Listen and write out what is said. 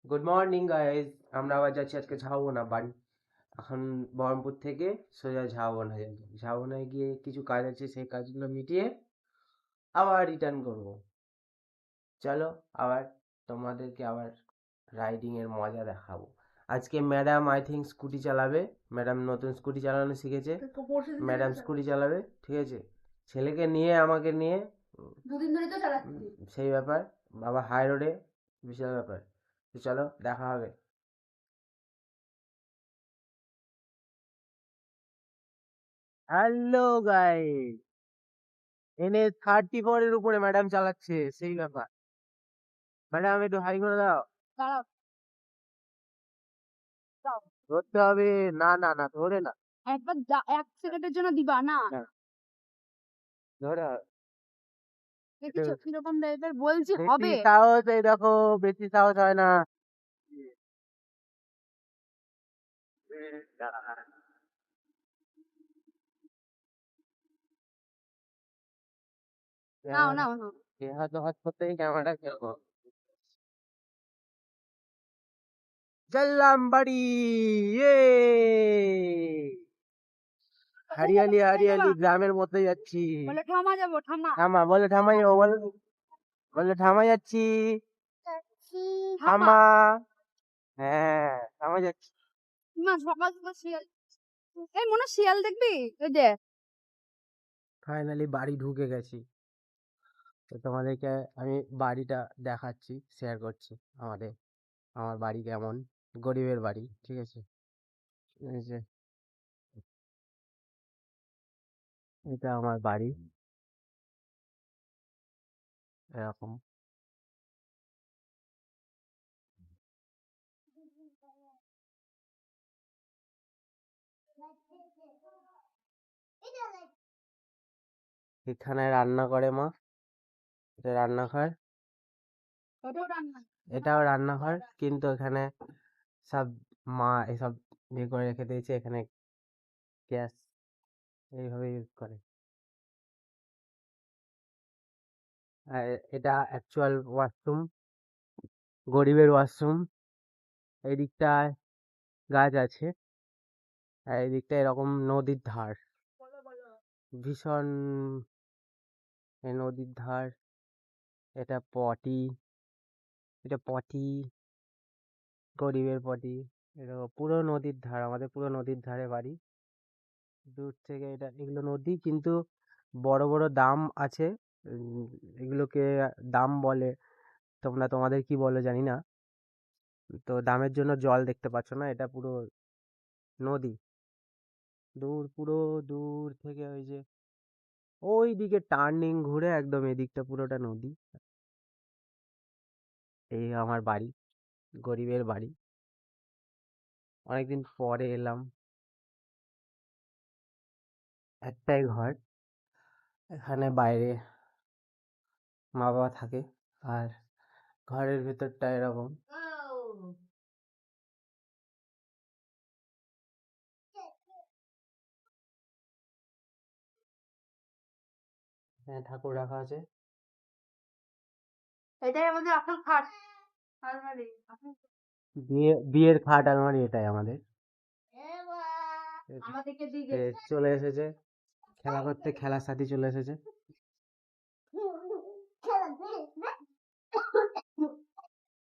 Good morning guys. আমরা আবার যাচ্ছি আজকে ঝাউবনা বাড়ি। এখন বহরমপুর থেকে সোজা ঝাউবনা যাচ্ছি। ঝাউবনায় গিয়ে কিছু কাজ আছে, সেই কাজগুলো মিটিয়ে আবার রিটার্ন করব। চলো আবার তোমাদেরকে আবার রাইডিং এর মজা দেখাবো। আজকে ম্যাডাম আই থিঙ্ক স্কুটি চালাবে। ম্যাডাম নতুন স্কুটি চালানো শিখেছে। ম্যাডাম স্কুটি চালাবে, ঠিক আছে। ছেলেকে নিয়ে আমাকে নিয়ে দুদিন ধরে তো চালাচ্ছি, সেই ব্যাপার। বাবা হাই রোডে বিশাল ব্যাপার। তো চলো দেখা হবে। হ্যালো গাইস, NH34 এর উপরে ম্যাডাম চালাচ্ছে, সেই ব্যাপার। ম্যাডাম একটু হাই করে দাও। দাঁড়াও, দাও। ধরতে হবে। না না না, ধরে না। একবার 1 সেকেন্ডের জন্য দিবা না? না, ধরে হবে। একটু দেখেছো কিরকম টাইপের বলছি বেশি হবে। সাহস, এই দেখো, বেশি সাহস হয় না। নাও ক্যামেরা নাও নাও। হাত হাত করতেই ক্যামেরাটা খেলবো। চললাম বাড়ি। ইয়ে, হারিয়ালি হারিয়ালি গ্রামের মধ্যে যাচ্ছি। বলে থামা যাবো, থামা। থামা বলে থামাই, ও বলে বলে থামা যাচ্ছি। থামা। থামা। হ্যাঁ, থামা যাচ্ছি। মা সকাল সকাল শিয়াল, এই মনে হয় শিয়াল দেখবি? ওই যে ফাইনালি বাড়ি ঢুকে গেছি। তো তোমাদেরকে আমি বাড়িটা দেখাচ্ছি, শেয়ার করছি। আমাদের আমার বাড়ি কেমন, গরিবের বাড়ি, ঠিক আছে। এই যে এটা আমার বাড়ি, এরকম। এখানে রান্না করে মা, এটা রান্নাঘর। ওটাও রান্না। এটাও রান্নাঘর, কিন্তু এখানে সব মা এসব ইয়ে করে রেখে দিয়েছে। এখানে গ্যাস এইভাবে ইউজ করে। আর এটা অ্যাকচুয়াল ওয়াশরুম, গরিবের ওয়াশরুম। এই দিকটায় গাছ আছে, আর এই দিকটা এরকম নদীর ধার, বলো বলো। ভীষণ। এই নদীর ধার, এটা পটি, এটা পটি, গরিবের পটি। এটা পুরো নদীর ধার, আমাদের পুরো নদীর ধারে বাড়ি। দূর থেকে এটা, এগুলো নদী, কিন্তু বড় বড় দাম আছে। উম, এগুলোকে দাম বলে, তোমরা তোমাদের কি বলো জানি না। তো দামের জন্য জল দেখতে পাচ্ছ না, এটা পুরো নদী। দূর, পুরো দূর থেকে ওই যে ওই দিকে টার্নিং ঘুরে একদম এদিকটা পুরোটা নদী। এই আমার বাড়ি, গরিবের বাড়ি। অনেকদিন পরে এলাম। একটাই ঘর, এখানে বাইরে মা বাবা থাকে, আর ঘরের ভেতরটা এরকম। এখানে ঠাকুর রাখা আছে। এটাই আমাদের আসল খাট, আলমারি। বিয়ের খাট আলমারি, এটাই আমাদের। আমাদেরকে দিয়ে এ গেছে। চলে এসেছে খেলা করতে, খেলার সাথী চলে এসেছে।